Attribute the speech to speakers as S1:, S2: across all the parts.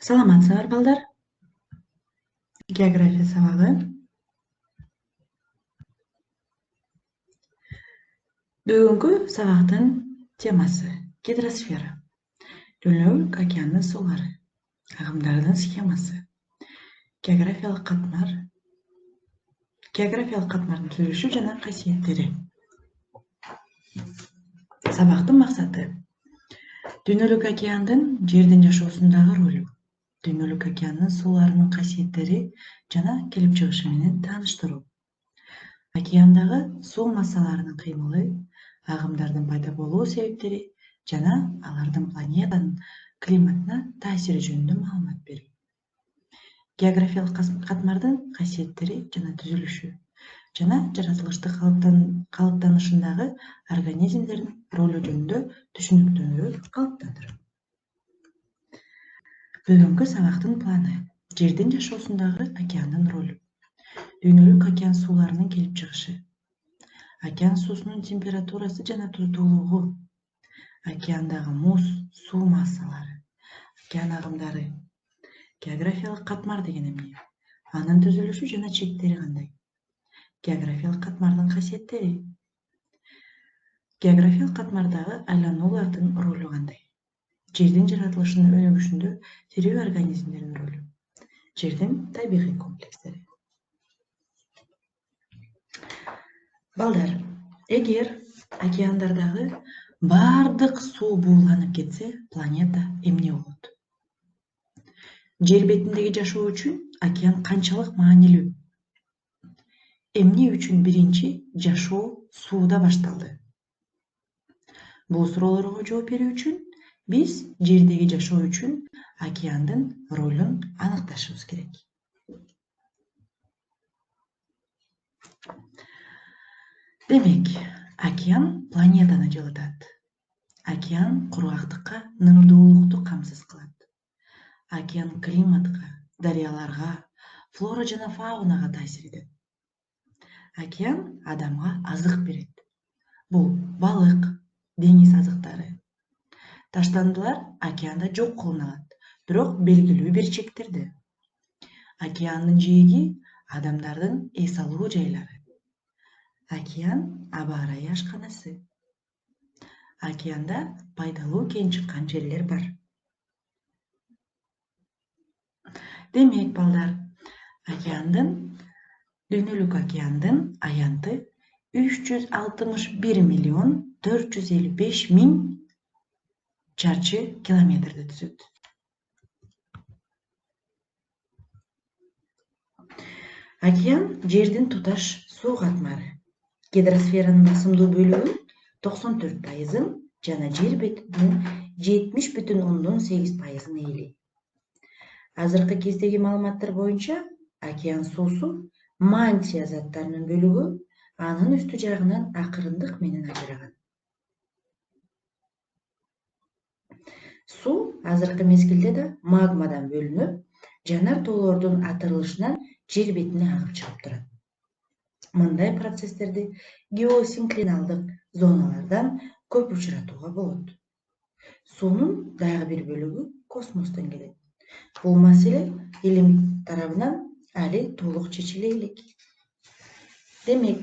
S1: Саламатсыздар балдар. География сабагы. Бүгүнкү сабактын темасы гидросфера. Дүйнөлүк океандын сулары, агымдардын схемасы, географиялык катмар, катмардын түзүлүшү жана касиеттери. Сабактын максаты дүйнөлүк океандын жердин жашоосундагы ролу, дүйнөлүк океандын суларынын касиеттери жана келип чыгышы менен тааныштыруу. Океандагы суу массаларынын кыймылы, агымдардын пайда болуу себептери жана алардын планетанын климатына таасири жөнүндө маалымат берүү. Географиялык катмардын касиеттери жана түзүлүшү жана жаратылыштык калыптанышындагы организмдердин ролу жөнүндө түшүнүктөрдү калыптандыруу. Бүгүнкү сабактын планы жердин жашоосундагы океандын ролу, дүйнөлүк океан сууларынын келип чыгышы, океан суусунун температурасы жана туздуулугу, океандагы муз, суу массалары, океан агымдары, географиялык катмар деген эмне, анын түзүлүшү жана чектери кандай, географиялык катмардын касиеттери, географиялык катмардагы айлануулардын ролу кандай, жердин жаратылышынын өнүгүшүндө тирүү организмдердин ролу, жердин табигый комплекстери. Балдар, эгер океандардагы баардык суу бууланып кетсе, планета эмне болот? Жер бетиндеги жашоо үчүн океан канчалык маанилүү? Эмне үчүн биринчи жашоо сууда башталды? Бул суроолорго жооп берүү үчүн биз жердеги жашоо үчүн океандын ролун аныкташыбыз керек. Демек, океан планетаны жылытат. Океан кургактыкка, нымдуулукту камсыз кылат. Океан климатка, дарыяларга, флора жана фаунага таасир этет. Океан адамга азык берет. Бул балык, деңиз азыктары. Таштандылар океанда жок кылына алат, бирок белгилүү бир чектерде. Океандын жээги адамдардын эс алуу жайлары. Океан аба ырайы ашканасы. Океанда пайдалуу кен чыккан жерлер бар. Демек, балдар, дүйнөлүк океандын аянты 361.455.000 чарчы километрди түзөт. Океан жердин туташ суу катмары. Гидросферанын басымдуу бөлүгүн 94%-ын жана жер бетинин 70,8%-ын ээлейт. Азыркы кездеги маалыматтар боюнча, океан суусу мантия заттарынын бөлүгү анын үстү жагынан акырындык менен ажыраган. Суу азыркы мезгилде да магмадан бөлүнүп, жанар тоолордун атырылышынан жер бетине агып чыгып турат. Мындай процесстерди геосинклиналдык зоналардан көп учуратууга болот. Суунун дагы бир бөлүгү космостон келет. Бул маселе илим тарабынан али толук чечиле элек. Демек,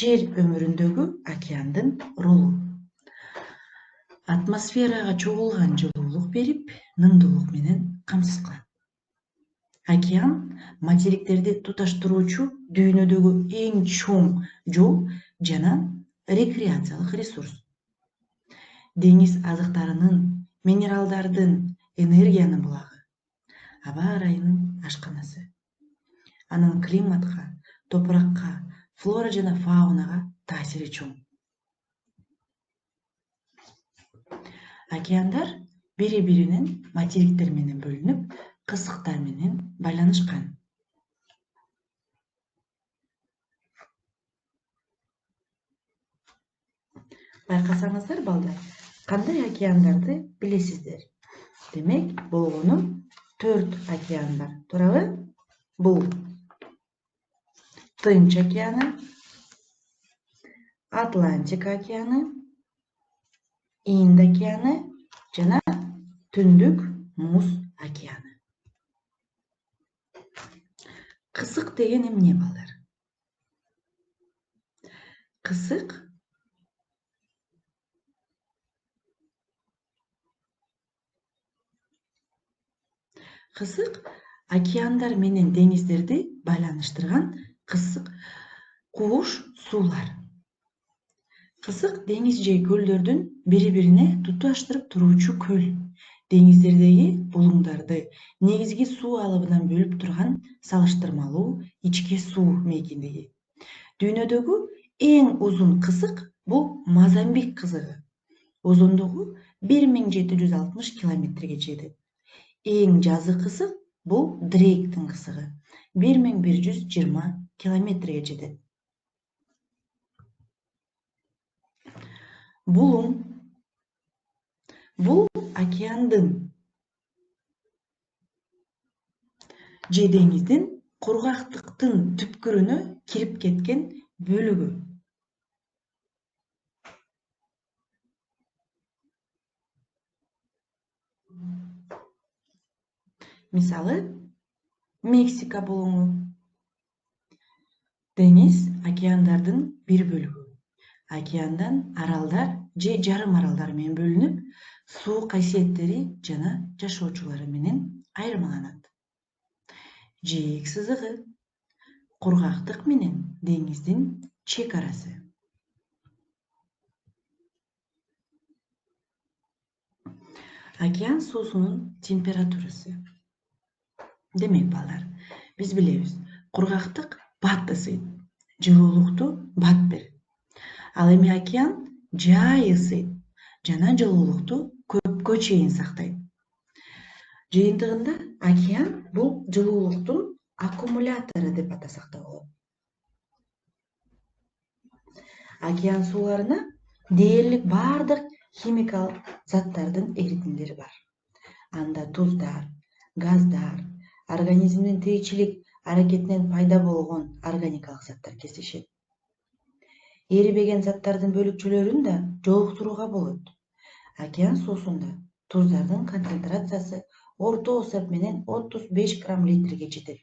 S1: жер өмүрүндөгү океандын ролу. Атмосферага чогулган жылуулук берип, нымдуулук менен камсыз кылат. Океан материктерди туташтыруучу дүйнөдөгү эң чоң жол жана рекреациялык ресурс. Деңиз азыктарынын, минералдардын, энергиянын булагы, аба ырайынын ашканасы. Анын климатка, топуракка, флора жана фаунага таасири чоң. Океандар бири-биринен материктер менен бөлүнүп, кысыктар менен байланышкан. Байкасаңыздар, балдар, кандай океандарды билесиздер? Демек, болгону 4 океан бар, туурабы? Бул Тынч океаны, Атлантика океаны, Инд океаны жана Түндүк Муз океаны. Кысык деген эмне балдар? Кысык океандар менен деңиздерди байланыштырган куш суулар. Кысык деңиз же көлдөрдүн бири-бирине туташтырып туруучу көл, деңиздердеги булуңдарды негизги суу алыбынан бөлүп турган салыштырмалуу ички суу мейкиндиги. Дүйнөдөгү эң узун кысык бул Мозамбик кызыгы. Узундугу 1760 километрге жетет. Эң жазы кысык бул Дрейктин кысыгы. 1120 километрге жетет. Булуң бул океандын же деңиздин кургактыктын түпкүрүнө кирип кеткен бөлүгү. Мисалы, Мексика булуңу. Деңиз океандардын бир бөлүгү. Океандан аралдар же жарым аралдар менен бөлүнүп, суу касиеттери жана жашоочулары менен айырмаланат. Жээк сызыгы кургактык менен деңиздин чек арасы. Океан суусунун температурасы. Демек балдар, биз билебиз, кургактык бат ысыйт, жылуулукту бат берет. Ал эми океан жай ысыйт жана жылуулукту көпкө чейин сактайт. Жыйынтыгында океан бул жылуулуктун аккумулятору деп атасак да болот. Океан сууларына дээрлик бардык химикалык заттардын эритимдери бар. Анда туздар, газдар, организмдин тиричилик аракетинен пайда болгон органикалык заттар кездешет. Эрибеген заттардын бөлүкчөлөрүн да жолуктурууга болот. Океан суусунда туздардын концентрациясы орто эсеп менен 35 грамм литрге жетет.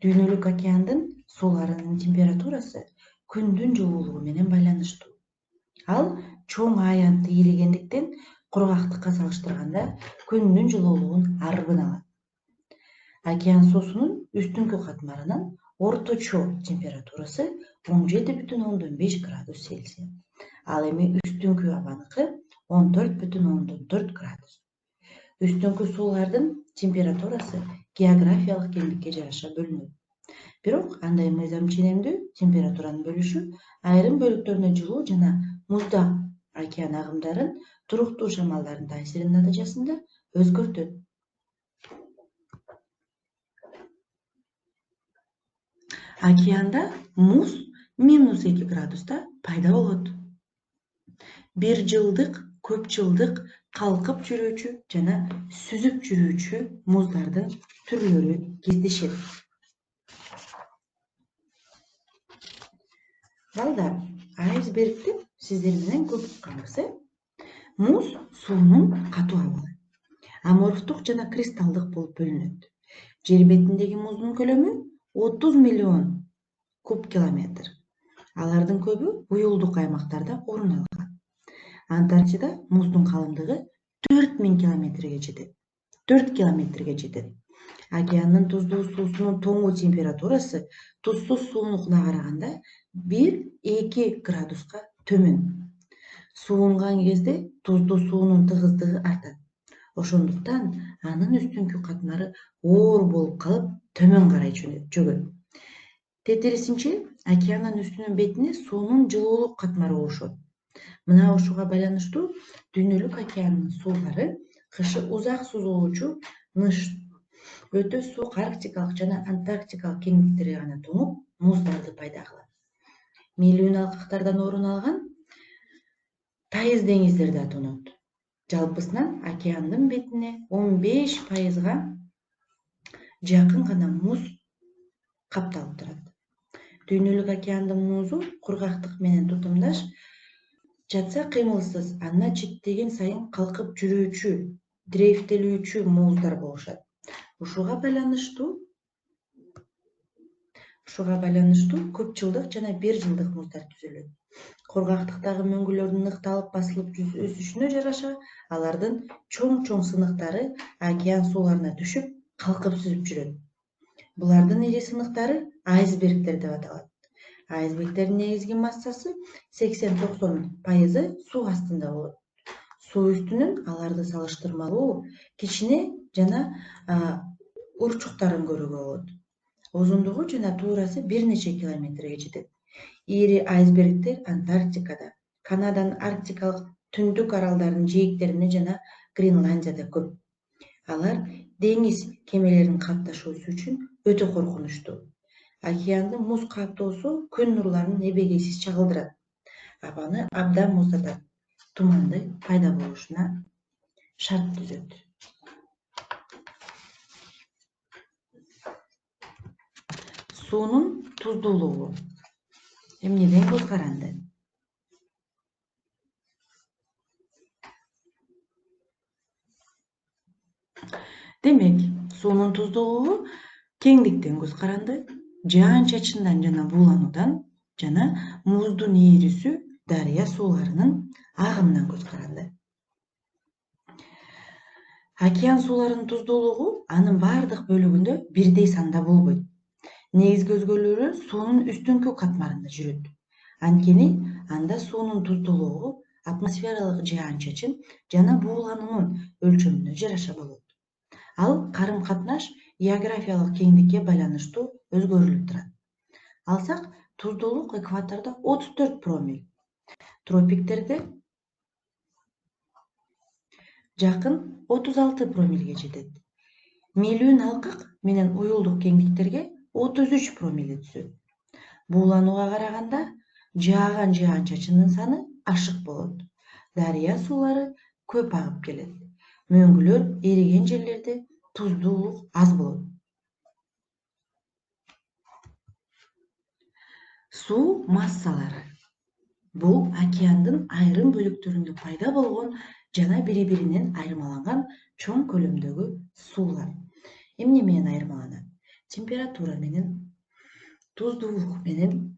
S1: Дүйнөлүк океандын сууларынын температурасы күндүн жылуулугу менен байланыштуу. Ал чоң аянтты ээлегендиктен кургактыкка салыштырганда күндүн жылуулугун арбын алат. Океан суусунун үстүңкү катмарынын орточо температурасы 17,5 градус Цельсия. Ал эми үстүңкү абаныкы 14,4 градус. Үстүңкү суулардын температурасы географиялык кеңдикке жараша бөлүнөт. Бирок андай мыйзам ченемдүү температуранын бөлүшү айрым бөлүктөрүнө жылуу жана муздак океан агымдарын туруктуу шамалдардын таасиринин натыйжасында өзгөртөт. Океанда муз -2 градуста пайда болот. Бир жылдык, көп жылдык калкып жүрүүчү жана сүзүп жүрүүчү муздардын түрлөрү кездешет. Балдар, айсбергди сиздер менен көп укканбыз, Муз суунун катуу абалы. Аморфтук жана кристалдык болуп бөлүнөт. Жер бетиндеги муздун көлөмү 30 миллион куб километр. Алардын көбү уюлдук аймактарда орун алган. Антарктида муздун калыңдыгы 4000 километрге жетет. 4 километрге жетет. Океандын туздуу суусунун тоңуу температурасы тузсуз суунукуна караганда 1-2 градуска төмөн. Суунган кезде туздуу суунун тыгыздыгы артат. Ошондуктан анын үстүңкү катмары оор болуп калып, төмөн карай чөгөт. Тетирисинче, океандын үстүнүн бетине суунун жылуулук катмары урушот. Мына ушуга байланыштуу дүйнөлүк океандын суулары кышы узак созулуучу өтө суук арктикалык жана антарктикалык кеңдиктерге гана тоңуп, муздарды пайда кылат. Мейлүүн алкактардан орун алган тайыз деңиздер да тонот. Жалпысынан океандын бетине 15%га жакын гана муз капталып турат. Дүйнөлүк океандын музу кургактык менен тутумдаш жатса кыймылсыз, анда четтеген сайын калкып жүрүүчү, дрейфтелүүчү мууздар болушат. Ушуга байланыштуу көп жылдык жана бир жылдык мууздар түзүлөт. Кургактыктагы мөңгүлөрдүн ныкталып басылып өсүшүнө жараша алардын чоң сыныктары океан сууларына түшүп, калкып сүзүп жүрөт. Булардын ири сыныктары айсбергдер деп аталат. Айсбергдердин негизги массасы 80–90% суу астында болот. Суу үстүнөн аларды салыштырмалуу кичине жана урчуктарын көрүүгө болот. Узундугу жана туурасы бир нече километрге жетет. Ири айсбергдер Антарктикада, Канаданын арктикалык түндүк аралдарынын жээктеринде жана Гренландияда көп. Алар деңиз кемелеринин катташуусу үчүн өтө коркунучтуу. Океандын муз каптоосу күн нурларын небегейсиз чагылдырат, абаны абдан муздатат, тумандын пайда болушуна шарт түзөт. Суунун туздуулугу эмнеден көз каранды? Демек, суунун туздуулугу кеңдиктен көз каранды, жаан-чачындан жана буулануудан жана муздун эрүүсү дарыя сууларынын агымынан көз каранды. Океан сууларынын туздуулугу анын бардык бөлүгүндө бирдей санда болбойт. Негизги өзгөрүүлөр суунун үстүңкү катмарында жүрөт. Анткени анда суунун туздуулугу атмосфералык жаан-чачын жана буулануунун өлчөмүнө жараша болот. Ал карым-катнаш географиялык кеңдикке байланыштуу өзгөрүлүп турат. Алсак, туздуулук экватордо 34 промилль, тропиктерде жакын 36 промиллге жетет. Мелүүн алкак менен уюлдук кеңдиктерге 33 промилле түзөт. Бууланууга караганда жааган жаан-чачындын саны ашык болот. Дарыя суулары көп агып келет. Мөңгүлөр эриген жерлерде туздуулук аз болот. Суу массалары бул океандын айрым бөлүктөрүндө пайда болгон жана бири-биринен айырмаланган чоң көлөмдөгү суулар. Эмне менен айырмаланат? Температура менен, туздуулук менен,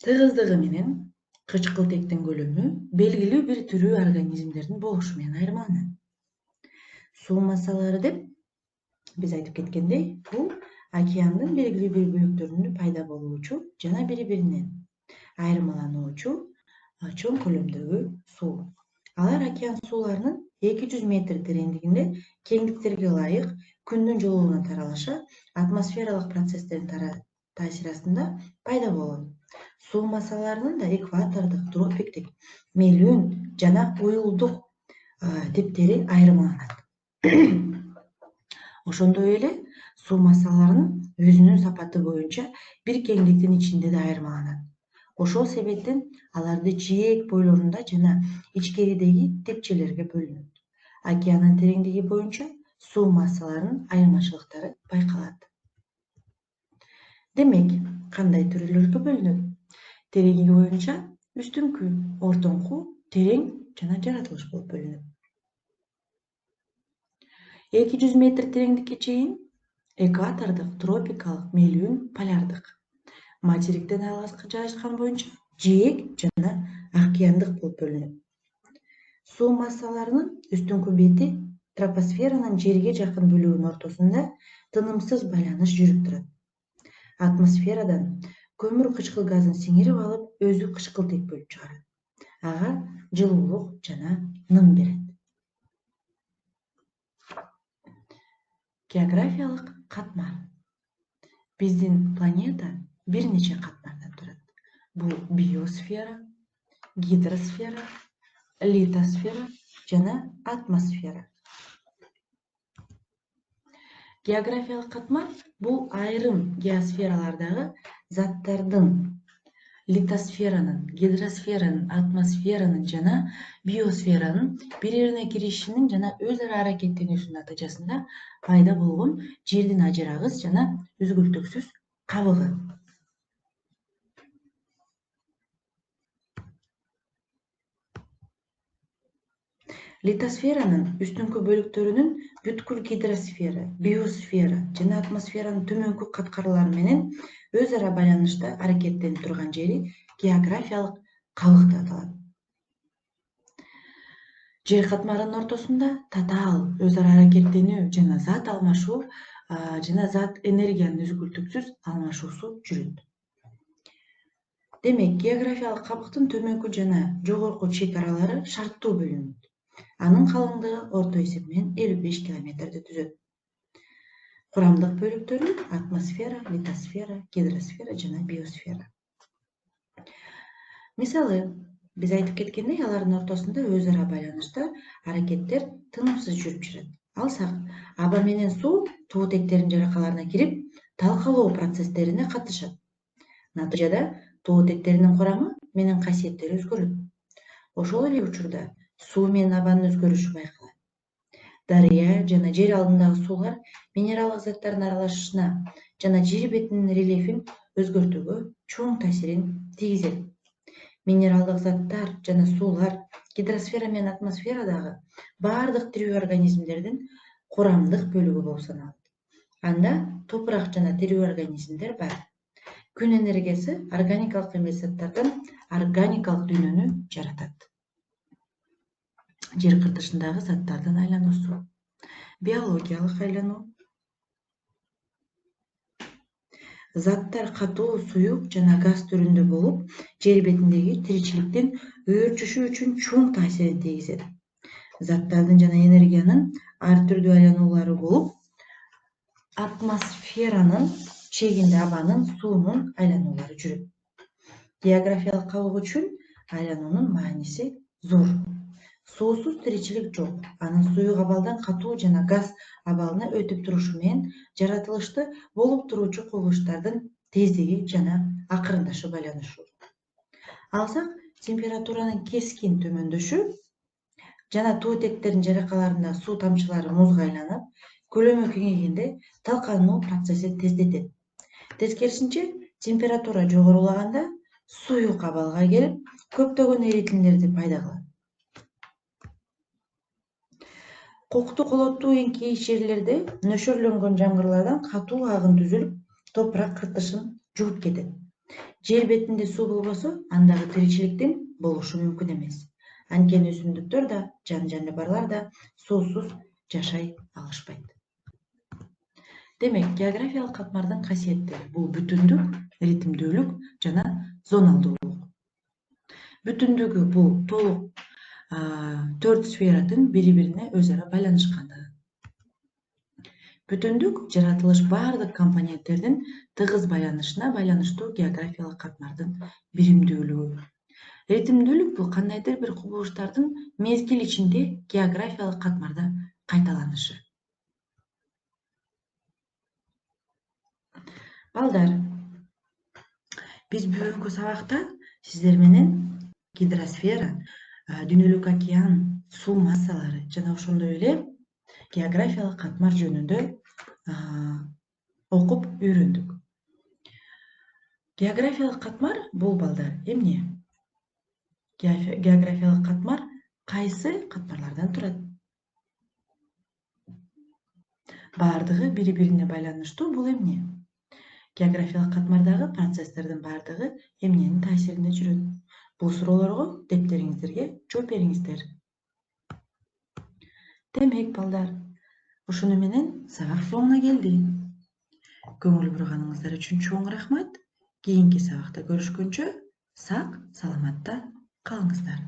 S1: тыгыздыгы менен, кычкылтектин көлөмү, белгилүү бир түрүү организмдердин болушу менен айырмаланат. Суу массалары деп биз айтып кеткендей, бул океандын белгилүү бир бөлүктөрүндө пайда болуучу жана бири-биринен айырмалануучу чоң көлөмдөгү суу. Алар океан сууларынын 200 метр тереңдигинде кеңдиктерге ылайык күндүн жылуулугуна таралыша атмосфералык процесстердин таасири астында пайда болот. Суу массаларынын да экватордук, тропиктик, мелүүн жана уюлдук типтери айырмаланат. Ошондой эле суу массаларынын өзүнүн сапаты боюнча бир кеңдиктин ичинде да айырмаланат. Ошол себептен аларды жээк бойлорунда жана ичкеридеги типчелерге бөлүнөт. Океандын тереңдиги боюнча суу массаларынын айырмачылыктары байкалат. Демек, кандай түрөлөргө бөлүнөт? Тереңдиги боюнча үстүңкү, ортоңку, терең жана жаратылыш болуп бөлүнөт. 200 метр тереңдикке чейин экватордук, тропикалык, мелүүн, полярдык. Материктен алгаскы жайышкан боюнча жээк жана океандык болуп бөлүнөт. Суу массаларынын үстүңкү бети тропосферанын жерге жакын бөлүгүнүн ортосунда тынымсыз байланыш жүрүп турат. Атмосферадан көмүр кычкыл газын сиңирип алып, өзү кычкылтек бөлүп чыгарат. Ага жылуулук жана ным берет. Географиялык катмар. Биздин планета бир нече катмардан турат. Бул биосфера, гидросфера, литосфера жана атмосфера. Географиялык катмар бул айрым геосфералардагы заттардын литосферанын, гидросферанын, атмосферанын жана биосферанын бири-бирине киришинин жана өз ара аракеттенүүсүнүн натыйжасында пайда болгон жердин ажырагыс жана үзгүлтүксүз кабыгы. Литосферанын үстүңкү бөлүктөрүнүн бүткүл гидросфера, биосфера жана атмосферанын төмөнкү каткарлары менен өз ара байланышта аракеттенип турган жери географиялык кабык деп аталат. Жер катмарынын ортосунда татаал өз ара аракеттенүү жана зат алмашуу жана зат энергиянын үзгүлтүксүз алмашуусу жүрөт. Демек, географиялык кабыктын төмөнкү жана жогорку чек аралары шарттуу бөлүнөт. Анын калыңдыгы орто эсеп менен 55 километрди түзөт. Курамдык бөлүктөрү атмосфера, литосфера, гидросфера жана биосфера. Мисалы, биз айтып кеткендей, алардын ортосунда өз ара байланышта аракеттер тынымсыз жүрүп жүрөт. Алсак, аба менен суу туутектердин жаракаларына кирип, талкалоо процесстерине катышат. Натыйжада туутектердин курамы менен касиеттери өзгөрөт. Ошол эле учурда суу менен абанын өзгөрүшү байкалат. Дарыя жана жер алдындагы суулар минералдык заттардын аралашышына жана жер бетинин рельефин өзгөртүүгө чоң таасирин тийгизет. Минералдык заттар жана суулар гидросфера менен атмосферадагы баардык тирүү организмдердин курамдык бөлүгү болуп саналат. Анда топурак жана тирүү организмдер бар. Күн энергиясы органикалык эмес заттардан органикалык дүйнөнү жаратат. Жер кыртышындагы заттардын айлануусу. Биологиялык айлануу. Заттар катуу, суюк жана газ түрүндө болуп, жер бетиндеги тиричиликтин өөрчүшү үчүн чоң таасирин тийгизет. Заттардын жана энергиянын ар түрдүү айлануулары болуп, атмосферанын чегинде абанын, суунун айлануулары жүрөт. Географиялык кабык үчүн айлануунун мааниси зор. Суусуз тиричилик жок. Анын суюк абалдан катуу жана газ абалына өтүп турушу менен жаратылышты болуп туруучу кубулуштардын тездиги жана акырындашы байланыштуу. Алсак, температуранын кескин төмөндөшү жана туутектердин жаракаларында суу тамчылары музга айланып, көлөмү кеңейгенде талкануу процесси тездетет. Тескерисинче, температура жогорулаганда суюк абалга келип, көптөгөн эритимдерди пайда кылат. Кокту колоттуу эңкейиш жерлерде нөшөрлөнгөн жамгырлардан катуу агын түзүлүп, топурак кыртышын жууп кетет. Жер бетинде суу болбосо, андагы тиричиликтин болушу мүмкүн эмес. Анткени өсүмдүктөр да, жаныбарлар да суусуз жашай алышпайт. Демек, географиялык катмардын касиеттери бул бүтүндүк, ритмдүүлүк жана зоналдуулук. Бүтүндүгү бул толук 4 сферанын бири-бирине өз ара байланышкандыгы. Бүтүндүк жаратылыш баардык компоненттердин тыгыз байланышына байланыштуу географиялык катмардын биримдүүлүгү. Ритмдүүлүк бул кандайдыр бир кубулуштардын мезгил ичинде географиялык катмарда кайталанышы. Балдар, биз бүгүнкү сабакта сиздер менен гидросфера, дүйнөлүк океан, суу массалары жана ошондой эле географиялык катмар жөнүндө окуп үйрөндүк. Географиялык катмар бул балдар эмне? Географиялык катмар кайсы катмарлардан турат? Баардыгы бири-бирине байланыштуу бул эмне? Географиялык катмардагы процесстердин баардыгы эмненин таасиринде жүрөт? Бул суроолорго дептериңиздерге жооп бериңиздер. Демек, балдар, ушуну менен сабак соңуна келди. Көңүл бурганыңыздар үчүн чоң рахмат. Кийинки сабакта көрүшкөнчө сак, саламатта калыңыздар.